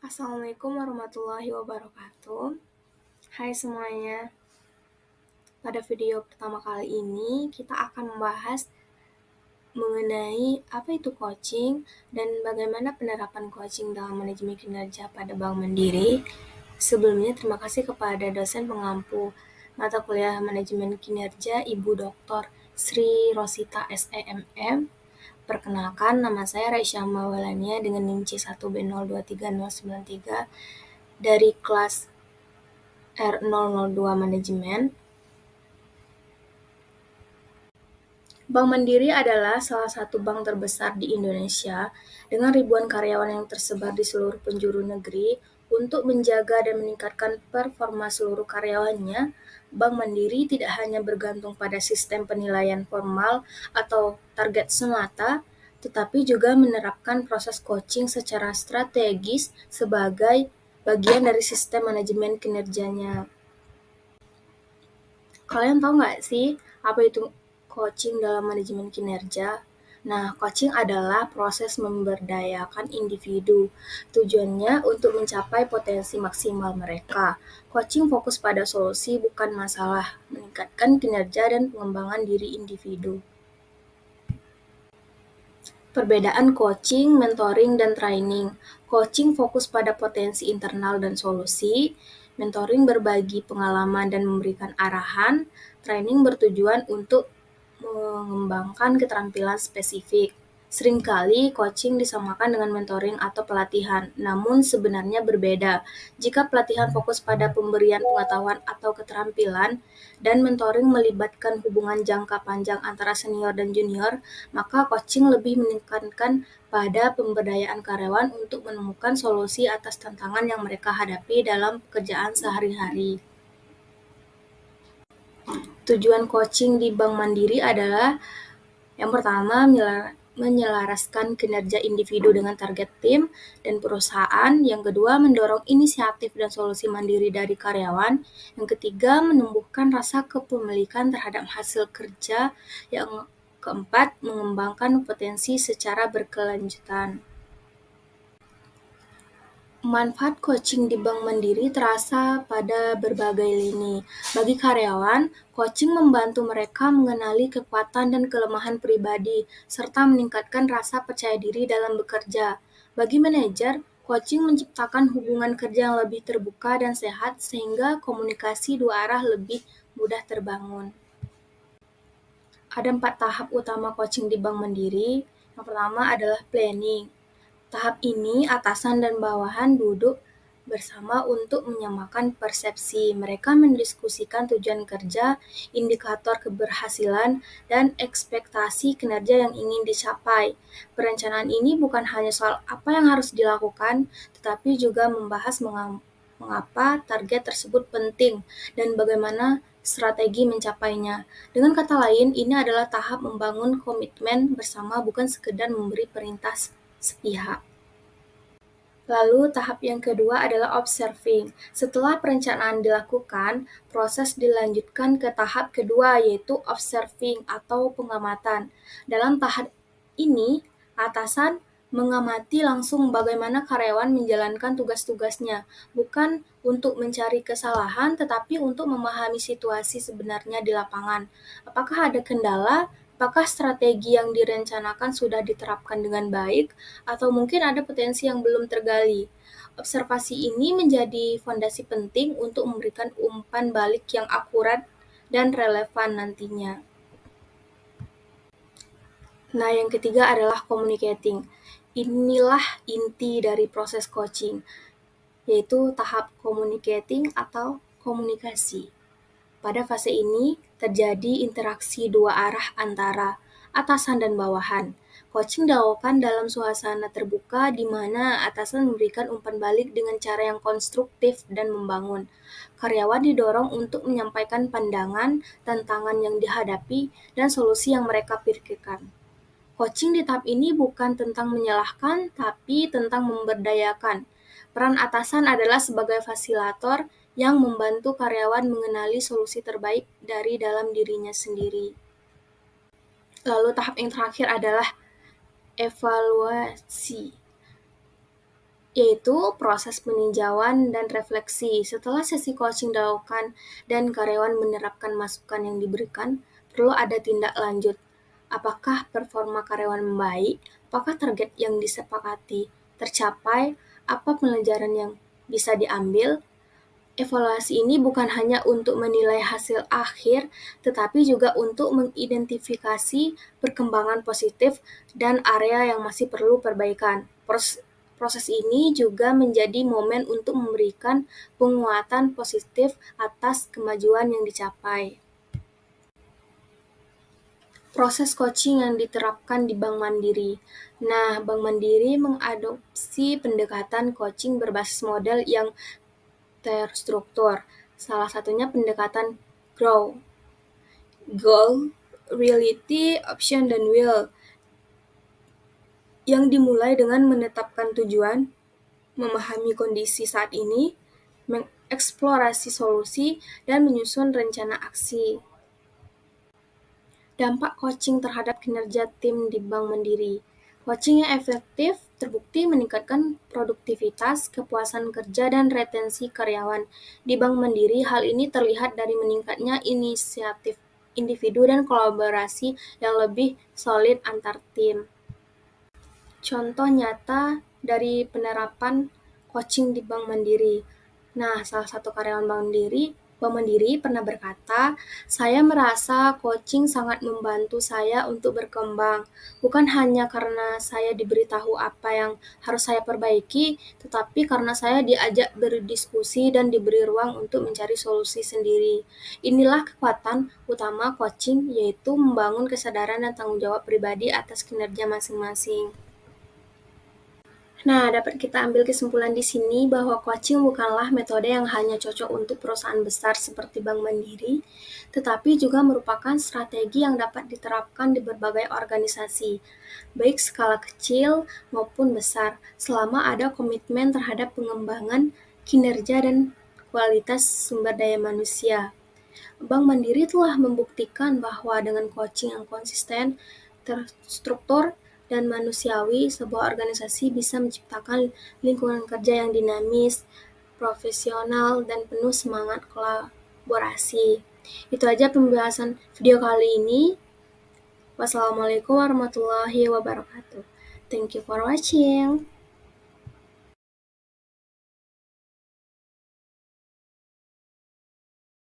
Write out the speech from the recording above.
Assalamualaikum warahmatullahi wabarakatuh. Hai semuanya. Pada video pertama kali ini, kita akan membahas mengenai apa itu coaching dan bagaimana penerapan coaching dalam manajemen kinerja pada Bank Mandiri. Sebelumnya, terima kasih kepada dosen pengampu mata kuliah manajemen kinerja Ibu Dr. Sri Rosita SEMM. Perkenalkan, nama saya Raisya Mawalania dengan NIM C1B023093 dari kelas R002 Manajemen. Bank Mandiri adalah salah satu bank terbesar di Indonesia dengan ribuan karyawan yang tersebar di seluruh penjuru negeri. Untuk menjaga dan meningkatkan performa seluruh karyawannya, Bank Mandiri tidak hanya bergantung pada sistem penilaian formal atau target semata, tetapi juga menerapkan proses coaching secara strategis sebagai bagian dari sistem manajemen kinerjanya. Kalian tahu nggak sih apa itu coaching dalam manajemen kinerja? Nah, coaching adalah proses memberdayakan individu. Tujuannya untuk mencapai potensi maksimal mereka. Coaching fokus pada solusi bukan masalah, meningkatkan kinerja dan pengembangan diri individu. Perbedaan coaching, mentoring, dan training. Coaching fokus pada potensi internal dan solusi. Mentoring berbagi pengalaman dan memberikan arahan. Training bertujuan untuk mengembangkan keterampilan spesifik. Seringkali coaching disamakan dengan mentoring atau pelatihan, namun sebenarnya berbeda. Jika pelatihan fokus pada pemberian pengetahuan atau keterampilan, dan mentoring melibatkan hubungan jangka panjang antara senior dan junior, maka coaching lebih menekankan pada pemberdayaan karyawan untuk menemukan solusi atas tantangan yang mereka hadapi dalam pekerjaan sehari-hari. Tujuan coaching di Bank Mandiri adalah yang pertama, menyelaraskan kinerja individu dengan target tim dan perusahaan. Yang kedua, mendorong inisiatif dan solusi mandiri dari karyawan. Yang ketiga, menumbuhkan rasa kepemilikan terhadap hasil kerja. Yang keempat, mengembangkan potensi secara berkelanjutan. Manfaat coaching di Bank Mandiri terasa pada berbagai lini. Bagi karyawan, coaching membantu mereka mengenali kekuatan dan kelemahan pribadi, serta meningkatkan rasa percaya diri dalam bekerja. Bagi manajer, coaching menciptakan hubungan kerja yang lebih terbuka dan sehat, sehingga komunikasi dua arah lebih mudah terbangun. Ada 4 tahap utama coaching di Bank Mandiri. Yang pertama adalah planning. Tahap ini, atasan dan bawahan duduk bersama untuk menyamakan persepsi. Mereka mendiskusikan tujuan kerja, indikator keberhasilan, dan ekspektasi kinerja yang ingin dicapai. Perencanaan ini bukan hanya soal apa yang harus dilakukan, tetapi juga membahas mengapa target tersebut penting dan bagaimana strategi mencapainya. Dengan kata lain, ini adalah tahap membangun komitmen bersama, bukan sekedar memberi perintah sepihak. Lalu tahap yang kedua adalah observing. Setelah perencanaan dilakukan, proses dilanjutkan ke tahap kedua, yaitu observing atau pengamatan. Dalam tahap ini, atasan mengamati langsung bagaimana karyawan menjalankan tugas-tugasnya, bukan untuk mencari kesalahan, tetapi untuk memahami situasi sebenarnya di lapangan. Apakah ada kendala? Apakah strategi yang direncanakan sudah diterapkan dengan baik, atau mungkin ada potensi yang belum tergali? Observasi ini menjadi fondasi penting untuk memberikan umpan balik yang akurat dan relevan nantinya. Nah, yang ketiga adalah communicating. Inilah inti dari proses coaching, yaitu tahap communicating atau komunikasi. Pada fase ini, terjadi interaksi dua arah antara atasan dan bawahan. Coaching dilakukan dalam suasana terbuka di mana atasan memberikan umpan balik dengan cara yang konstruktif dan membangun. Karyawan didorong untuk menyampaikan pandangan, tantangan yang dihadapi, dan solusi yang mereka pikirkan. Coaching di tahap ini bukan tentang menyalahkan, tapi tentang memberdayakan. Peran atasan adalah sebagai fasilitator yang membantu karyawan mengenali solusi terbaik dari dalam dirinya sendiri. Lalu tahap yang terakhir adalah evaluasi. yaitu proses peninjauan dan refleksi. Setelah sesi coaching dilakukan dan karyawan menerapkan masukan yang diberikan, perlu ada tindak lanjut. Apakah performa karyawan membaik? Apakah target yang disepakati tercapai? Apa pelajaran yang bisa diambil? Evaluasi ini bukan hanya untuk menilai hasil akhir, tetapi juga untuk mengidentifikasi perkembangan positif dan area yang masih perlu perbaikan. Proses ini juga menjadi momen untuk memberikan penguatan positif atas kemajuan yang dicapai. Proses coaching yang diterapkan di Bank Mandiri. Nah, Bank Mandiri mengadopsi pendekatan coaching berbasis model yang terstruktur. Salah satunya pendekatan GROW, Goal, Reality, Option, dan Will, yang dimulai dengan menetapkan tujuan, memahami kondisi saat ini, mengeksplorasi solusi, dan menyusun rencana aksi. Dampak coaching terhadap kinerja tim di Bank Mandiri. Coaching yang efektif terbukti meningkatkan produktivitas, kepuasan kerja, dan retensi karyawan. Di Bank Mandiri, hal ini terlihat dari meningkatnya inisiatif individu dan kolaborasi yang lebih solid antar tim. Contoh nyata dari penerapan coaching di Bank Mandiri. Nah, salah satu karyawan Bank Mandiri pernah berkata, "Saya merasa coaching sangat membantu saya untuk berkembang, bukan hanya karena saya diberitahu apa yang harus saya perbaiki, tetapi karena saya diajak berdiskusi dan diberi ruang untuk mencari solusi sendiri. Inilah kekuatan utama coaching, yaitu membangun kesadaran dan tanggung jawab pribadi atas kinerja masing-masing." Nah, dapat kita ambil kesimpulan di sini bahwa coaching bukanlah metode yang hanya cocok untuk perusahaan besar seperti Bank Mandiri, tetapi juga merupakan strategi yang dapat diterapkan di berbagai organisasi, baik skala kecil maupun besar, selama ada komitmen terhadap pengembangan kinerja dan kualitas sumber daya manusia. Bank Mandiri telah membuktikan bahwa dengan coaching yang konsisten, terstruktur, dan manusiawi, sebuah organisasi bisa menciptakan lingkungan kerja yang dinamis, profesional, dan penuh semangat kolaborasi. Itu aja pembahasan video kali ini. Wassalamualaikum warahmatullahi wabarakatuh. Thank you for watching.